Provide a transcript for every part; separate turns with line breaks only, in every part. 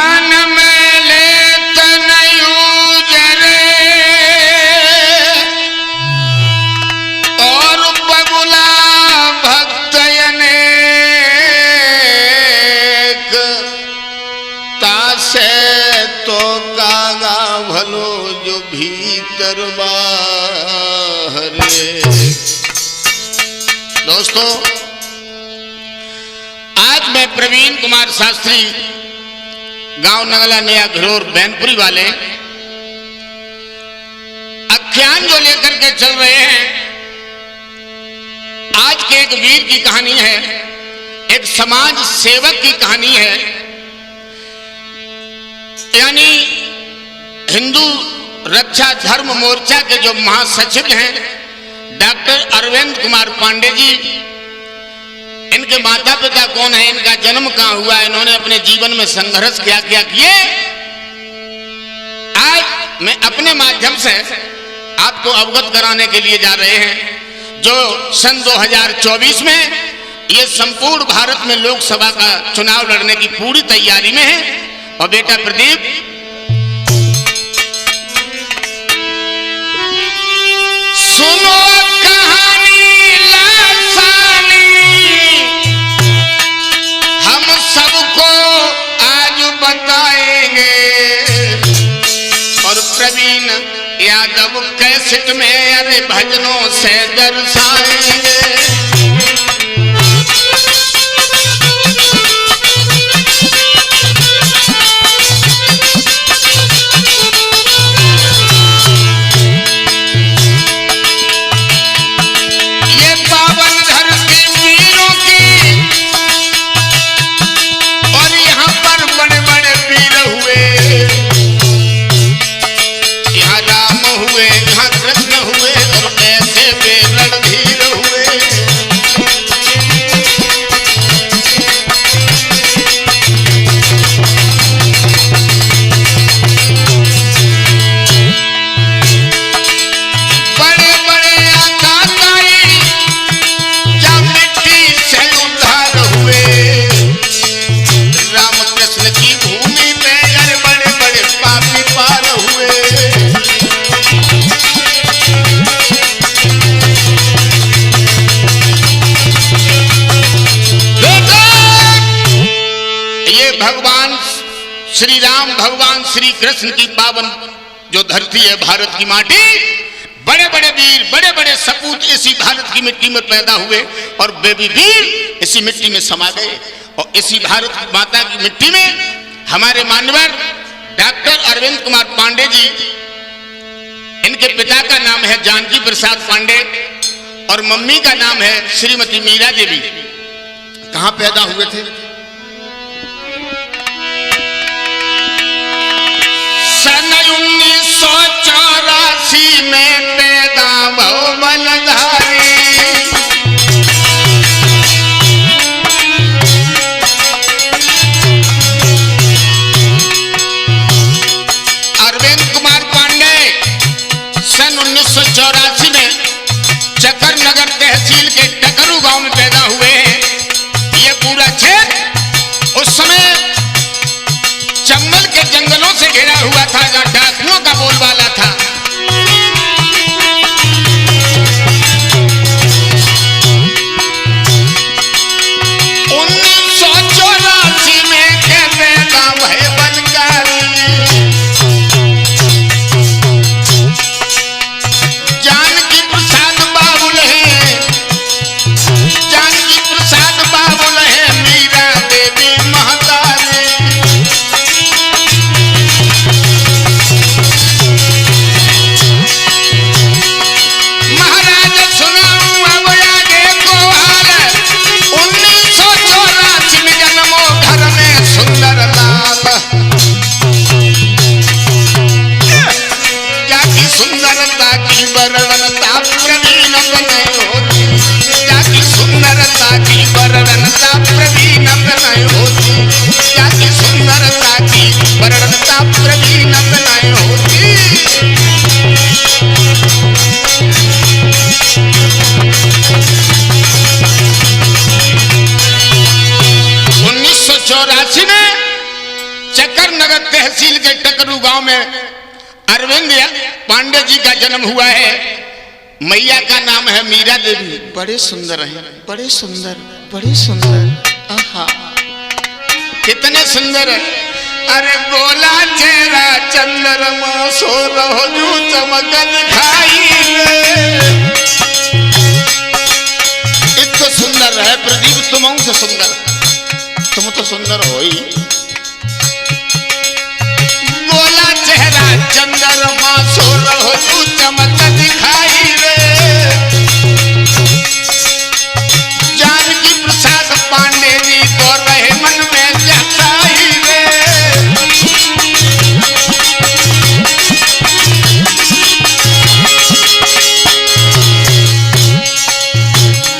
मान में ले तनयूजरे और बगुला भक्तयनेक तासे तो कागा भलो जो भीतर बाहरे। दोस्तों, आज मैं प्रवीण कुमार शास्त्री, गांव नगला नया घरोर बैनपुरी वाले, आख्यान जो लेकर के चल रहे हैं, आज के एक वीर की कहानी है, एक समाज सेवक की कहानी है। यानी हिंदू रक्षा धर्म मोर्चा के जो महासचिव हैं डॉक्टर अरविंद कुमार पांडे जी, इनके माता पिता कौन है, इनका जन्म कहां हुआ, इन्होंने अपने जीवन में संघर्ष क्या क्या किए, आज मैं अपने माध्यम से आपको अवगत कराने के लिए जा रहे हैं। जो सन 2024 में ये संपूर्ण भारत में लोकसभा का चुनाव लड़ने की पूरी तैयारी में है। और बेटा प्रदीप, सुनो कहानी लासानी, हम सबको आज बताएंगे। और प्रवीण यादव कैसेट में अरे भजनों से दर्शाएंगे। श्री राम भगवान श्री कृष्ण की पावन जो धरती है, भारत की माटी, बड़े बड़े वीर, बड़े बड़े सपूत इसी भारत की मिट्टी में पैदा हुए और बेबी वीर इसी मिट्टी में समा गए। और इसी भारत माता की मिट्टी में हमारे मानवर डॉक्टर अरविंद कुमार पांडे जी, इनके पिता का नाम है जानकी प्रसाद पांडे और मम्मी का नाम है श्रीमती मीरा देवी। कहां पैदा हुए थे? सन 1984 में पैदा भवनधारी, अरविंद कुमार पांडे सन 1984 में चकर नगर तहसील के टकरू गांव में पैदा हुए हैं। ये पूरा क्षेत्र उस समय चंबल के जंगलों से घिरा हुआ था, जहां डाकुओं का बोलबाला था। 1984 में कहते गांव है बनकारी, जानकी प्रसाद बाबुल है, जानकी प्रसाद बाबुल है, मीरा देवी महतारी। तहसील के टकरू गांव में अरविंद पांडे जी का जन्म हुआ है। मैया का नाम है मीरा देवी। बड़े सुंदर हैं, बड़े सुंदर, बड़े सुंदर। आहा, कितने सुंदर है। अरे गोला चेहरा चंद्रमा सो रहो जो चमक दिखाई इतना सुंदर है प्रदीप, तुम से सुंदर, तुम तो सुंदर हो ही। गोला चेहरा चंद्रमा सो रहो जो चमक दिखाई रे। जानकी प्रसाद पांडे जी को रहे मन में जताई रे।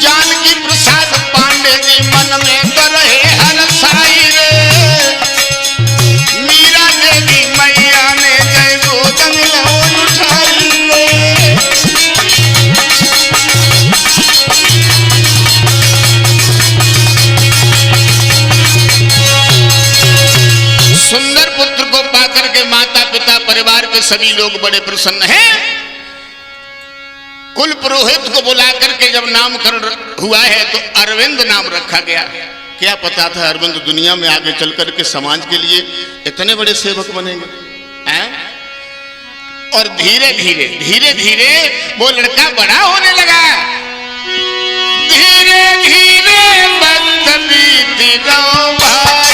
जानकी प्रसाद पांडे जी मन में तो रहे हर साई रे। मीरा देवी मैया ने जय गोदन उठाई रे। सुंदर पुत्र को पाकर के माता पिता परिवार के सभी लोग बड़े प्रसन्न हैं। कुल पुरोहित को बुला करके जब नामकरण हुआ है तो अरविंद नाम रखा गया। क्या पता था अरविंद दुनिया में आगे चल करके समाज के लिए इतने बड़े सेवक बनेंगे हैं? और धीरे धीरे धीरे धीरे वो लड़का बड़ा होने लगा। धीरे धीरे वक्त बीती रहो भाई।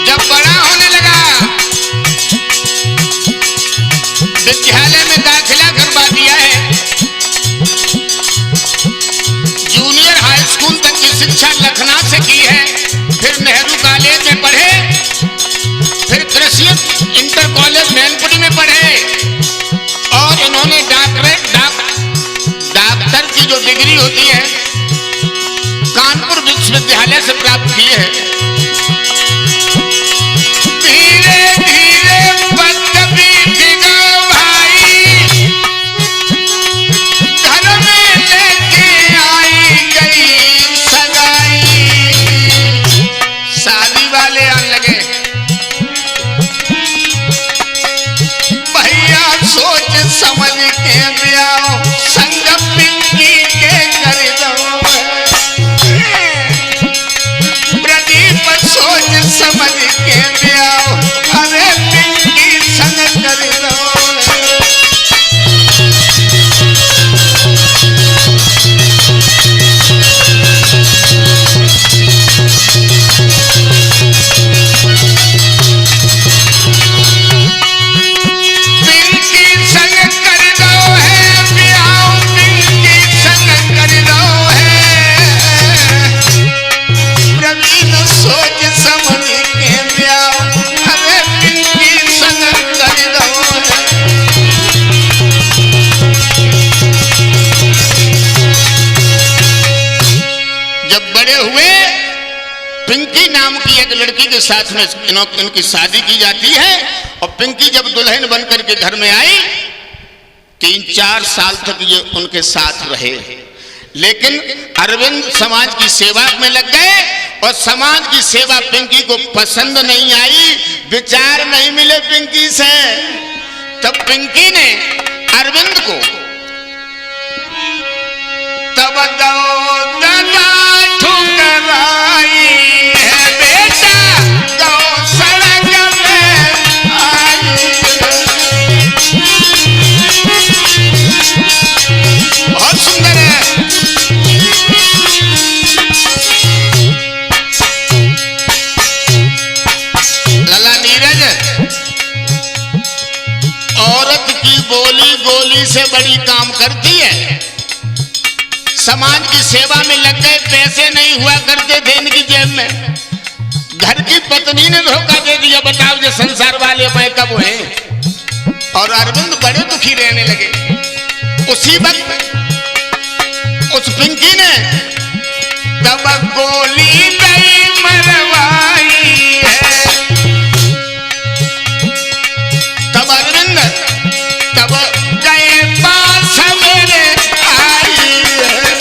जब बड़ा होने लगा विद्यालय में दाखिला करवा दिया है। जूनियर हाई स्कूल तक की शिक्षा लखनऊ से की है। फिर नेहरू कॉलेज में पढ़े, फिर कृषि इंटर कॉलेज मैनपुरी में पढ़े और इन्होंने डॉक्टर की जो डिग्री होती है कानपुर विश्वविद्यालय से प्राप्त की है। धीरे धीरे वक्त बीत गया भाई। घर में लेके आई गई सगाई। शादी वाले आने लगे। भैया सोच समझ के ब्याह संग पिंकी के कर दो। प्रदीप सोच समझ के ब्याह अरे पिंकी संग कर दो। पिंकी संग कर दो है ब्याह, पिंकी संग कर दो है। प्रवीण सोच समझ के ब्याह अरे पिंकी संग कर दो है। जब बड़े हुए पिंकी नाम की एक लड़की के साथ में इनकी शादी की जाती है। और पिंकी जब दुल्हन बनकर के घर में आई 3-4 साल तक ये उनके साथ रहे। लेकिन अरविंद समाज की सेवा में लग गए और समाज की सेवा पिंकी को पसंद नहीं आई, विचार नहीं मिले पिंकी से। तब पिंकी ने अरविंद को तब ठुकराई है बेटा दो सड़क में आई। बहुत सुंदर है। लला नीरज, औरत की बोली गोली से बड़ी काम करती है। समाज की सेवा में लग गए, पैसे नहीं हुआ करते थे इनकी जेब में। घर की पत्नी ने धोखा दे दिया। बताओ जो संसार वाले मैं कब हुए। और अरविंद बड़े दुखी रहने लगे। उसी वक्त उस पिंकी ने तब गोली नहीं मरवाई है। तब अरविंद तब गए पास मेरे आई है।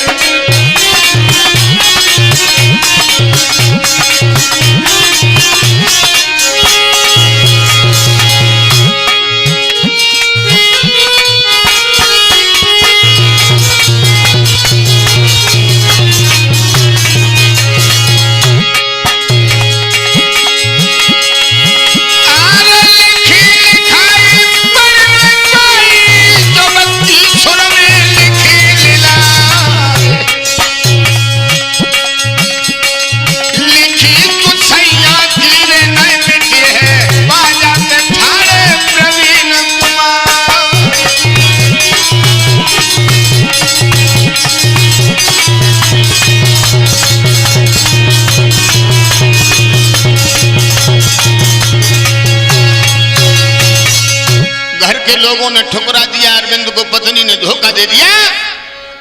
के लोगों ने ठुकरा दिया, अरविंद को पत्नी ने धोखा दे दिया,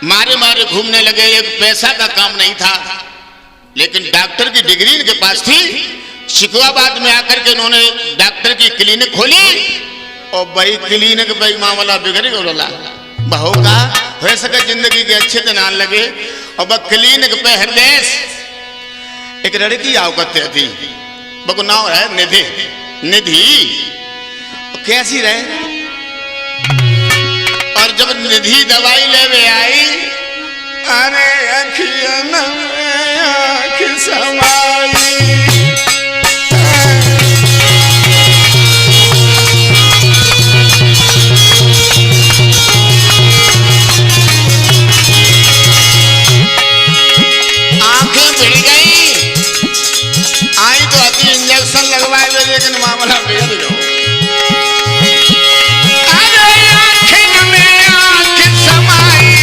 मारे मारे घूमने लगे। एक पैसा का काम नहीं था, लेकिन डॉक्टर की डिग्री इनके पास थी। शिकवाबाद में आकर के इन्होंने डॉक्टर की क्लिनिक खोली और भाई क्लिनिक भाई मामला बिगड़ गया। बहू का हो सके जिंदगी के अच्छे दिन आने लगे और वह क्लिनिक पे हृदय एक लड़की आओ करते थी, बको नाम है निधि। निधि कैसी रहे, और जब निधि दवाई लेवे आई, अरे अखियन में आँख समाई, इंजेक्शन लगवाए, लेकिन मामला बिगड़ गया। अरे आँख में आँख समाई,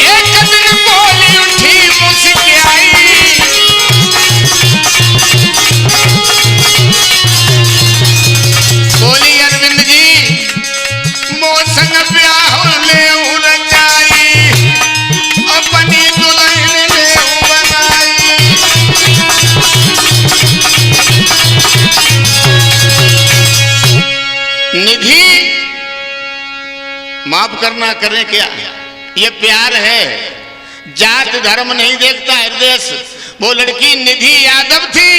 एक दिन बोली उठी मुस्कुराई, बोली अरविंद जी मोर संग ब्याह ले उलझाई, अपनी दुल्हन ले बनाई। निधि माफ करना, करें क्या, ये प्यार है, जात धर्म नहीं देखता हृदय। वो लड़की निधि यादव थी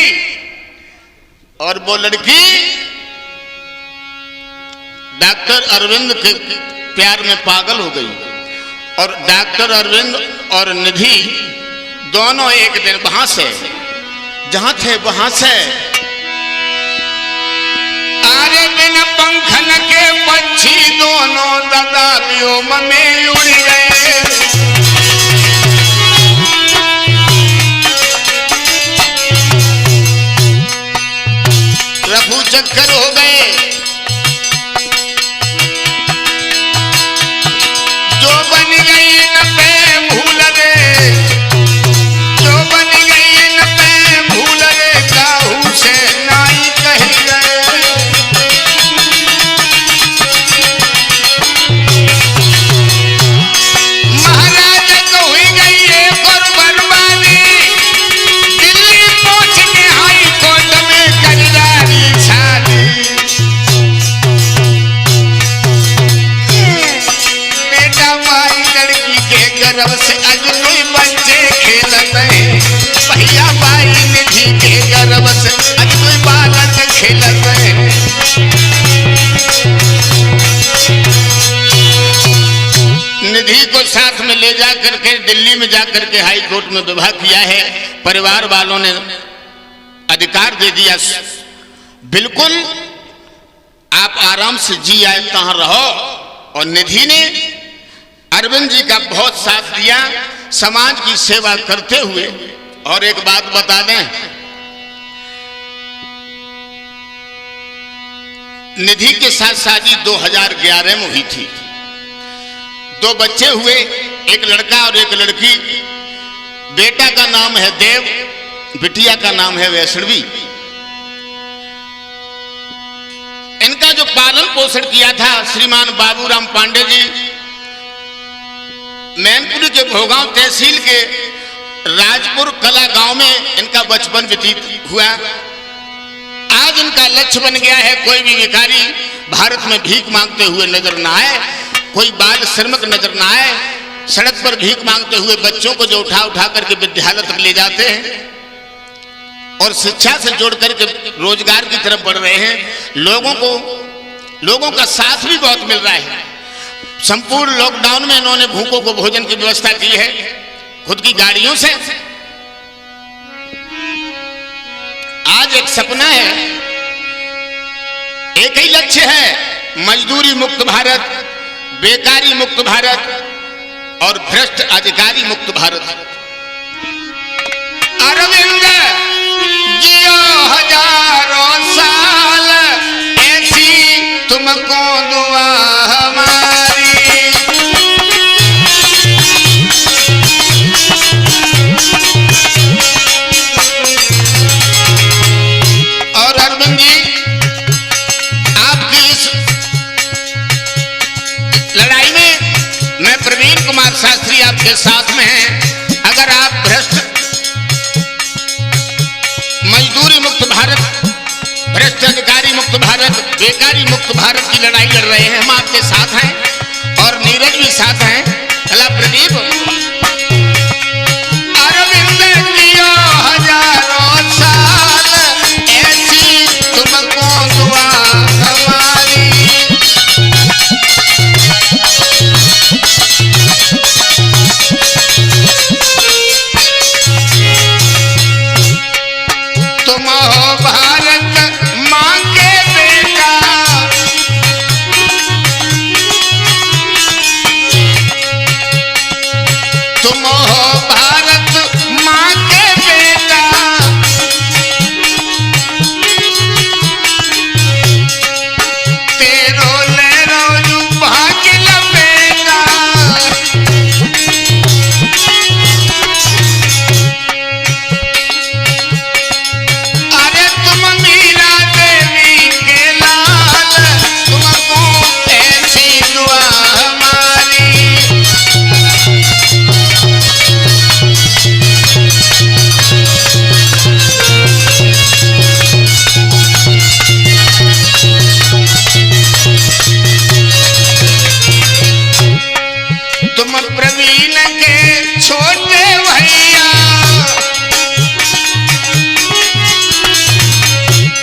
और वो लड़की डॉक्टर अरविंद के प्यार में पागल हो गई। और डॉक्टर अरविंद और निधि दोनों एक दिन वहां से जहां थे वहां से आरे बिन पंखन के पंछी दोनों दादा व्योम में उड़ गए। रफू चक्कर हो गए, जो बन गई न पे भूल रे, जो बन गई न पे भूल रे, काहू से नाई कह गए। महाराजा को हुई गई एक और बर्बादी, दिल्ली पहुंच के हाई कोर्ट में कजरारी शादी। बेटा माई लड़की के गर्भ से आज कोई बच्चे खेलते हैं, भैया भाई निधि के गर्भ से आज कोई बालक खेलते हैं। निधि को साथ में ले जा करके दिल्ली में जाकर के हाई कोर्ट में विवाह किया है। परिवार वालों ने अधिकार दे दिया, बिल्कुल आप आराम से जी आए कहां रहो। और निधि ने अरविंद जी का बहुत साथ दिया, समाज की सेवा करते हुए। और एक बात बता दें, निधि के साथ शादी 2011 में हुई थी। 2 बच्चे हुए, एक लड़का और एक लड़की। बेटा का नाम है देव, बिटिया का नाम है वैष्णवी। इनका जो पालन पोषण किया था श्रीमान बाबूराम पांडे जी, मैनपुरी के भोगांव तहसील के राजपुर कला गांव में इनका बचपन व्यतीत हुआ। आज इनका लक्ष्य बन गया है, कोई भी भिखारी भारत में भीख मांगते हुए नजर ना आए, कोई बाल श्रमिक नजर ना आए। सड़क पर भीख मांगते हुए बच्चों को जो उठा उठा करके विद्यालय तक ले जाते हैं और शिक्षा से जोड़ करके रोजगार की तरफ बढ़ रहे हैं। लोगों का साथ भी बहुत मिल रहा है। संपूर्ण लॉकडाउन में इन्होंने भूखों को भोजन की व्यवस्था की है खुद की गाड़ियों से। आज एक सपना है, एक ही लक्ष्य है, मजदूरी मुक्त भारत, बेकारी मुक्त भारत और भ्रष्ट अधिकारी मुक्त भारत। अरविंद जियो हजारों साल, ऐसी तुमको दुआ हमारी। और अरविंद जी आपके साथ में है। अगर आप भ्रष्ट मजदूरी मुक्त भारत, भ्रष्ट अधिकारी मुक्त भारत, बेकारी मुक्त भारत की लड़ाई लड़ रहे हैं, हम आपके साथ हैं और नीरज भी साथ हैं। कला प्रदीप अरविंद जियो हजारों साल, ऐसी तुमको दुआ हमारी। तुम हो भारत माँ के बेटा, तुम हो भारत माँ के बेटा, तेरो लेरो यू भाग्य लपेटा। अरे तुम मीरा देवी के लाल, तुमको ऐसी दुआ हमारी। तुम प्रवीण के छोटे भैया,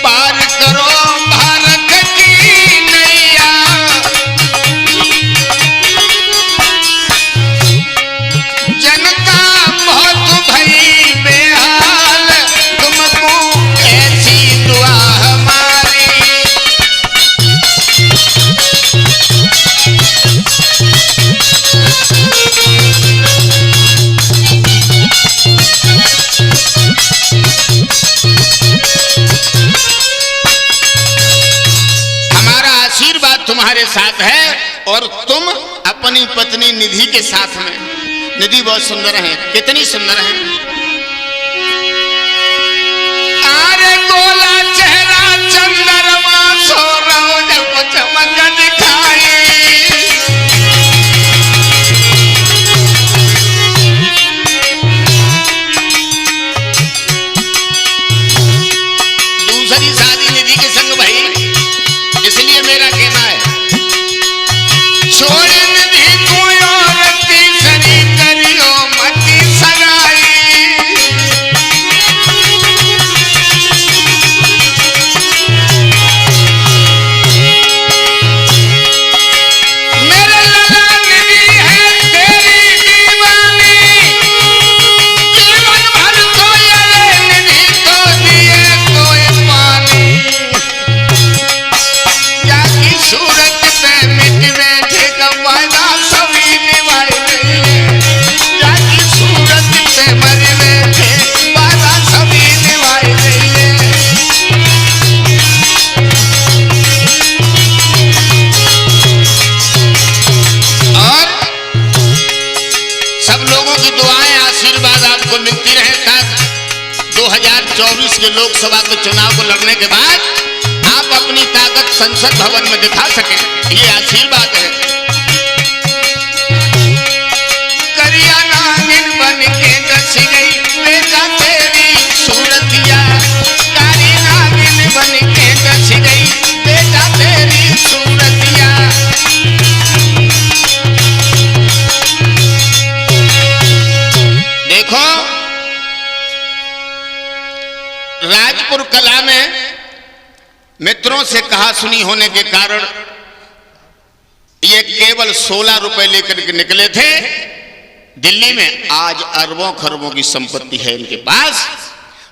पार करो भारत की नैया। जनता बहुत भई बेहाल, तुमको ऐसी दुआ हमारी। हमारा आशीर्वाद तुम्हारे साथ है और तुम अपनी पत्नी निधि के साथ में। निधि बहुत सुंदर है, कितनी सुंदर है। अरे गोला चेहरा चंद्रमा सो रोज को चमक दिखाई। दूसरी शादी निधि के संग भाई, इसलिए मेरा कहना है छोड़ निधि को और तीसरी करियो मती सगाई। मेरे लला निधि है तेरी दीवानी, जीवन भर तो ये निधि को दिए कोई पानी। जाकी सूरत पे मिट बैठे का वादा सभी निभाए रही है। जाकी सूरत पे मर बैठे वादा सभी निभाए रही है। और सब लोगों की दुआएं आशीर्वाद आपको मिलती रहे। तक 2024 के लोकसभा के चुनाव को लड़ने के बाद आप अपनी ताकत संसद भवन में दिखा सके, ये आशीर्वाद है। करिया नागिन बन के दस गई बेटा तेरी सूरतिया। कारी नागिन बन के दस गई बेटा तेरी सूरतिया। देखो राजपुर कला में मित्रों से कहा सुनी होने के कारण ये केवल 16 रुपए लेकर के निकले थे दिल्ली में। आज अरबों खरबों की संपत्ति है इनके पास।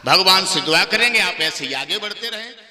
भगवान से दुआ करेंगे आप ऐसे ही आगे बढ़ते रहें।